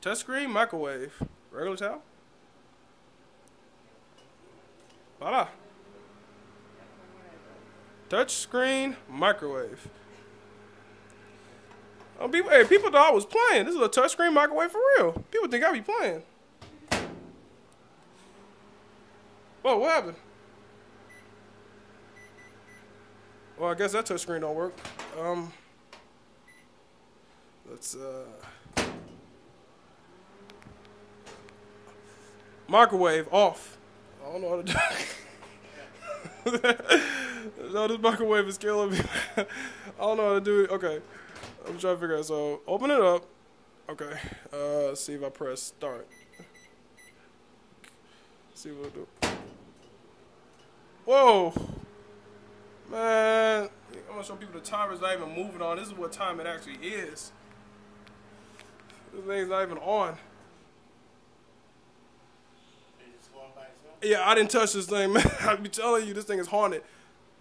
Touchscreen, microwave. Regular towel. Voila. Touchscreen, microwave. Oh, people, hey, people thought I was playing. This is a touchscreen microwave for real. People think I be playing. Whoa, what happened? Well, I guess that touchscreen don't work. Let's microwave off. I don't know how to do. No, this microwave is killing me. I don't know how to do it. Okay, I'm trying to figure out. So open it up. Okay. Let's see if I press start. Let's see what it'll do. Whoa, man! I'm gonna show people the timer's not even moving on. This is what time it actually is. This thing's not even on. Yeah, I didn't touch this thing, man. I be telling you, this thing is haunted.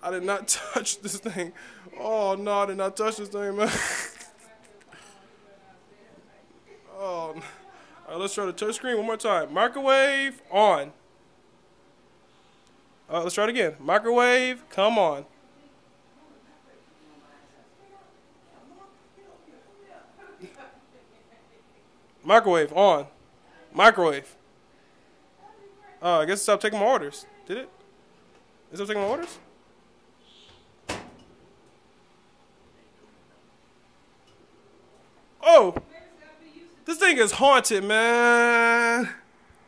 I did not touch this thing. Oh no, I did not touch this thing, man. Oh, all right, let's try the touch screen one more time. Microwave on. Let's try it again. Microwave, come on. Microwave on. Microwave. I guess it stopped taking my orders. Did it? Is it taking my orders? Oh! This thing is haunted, man.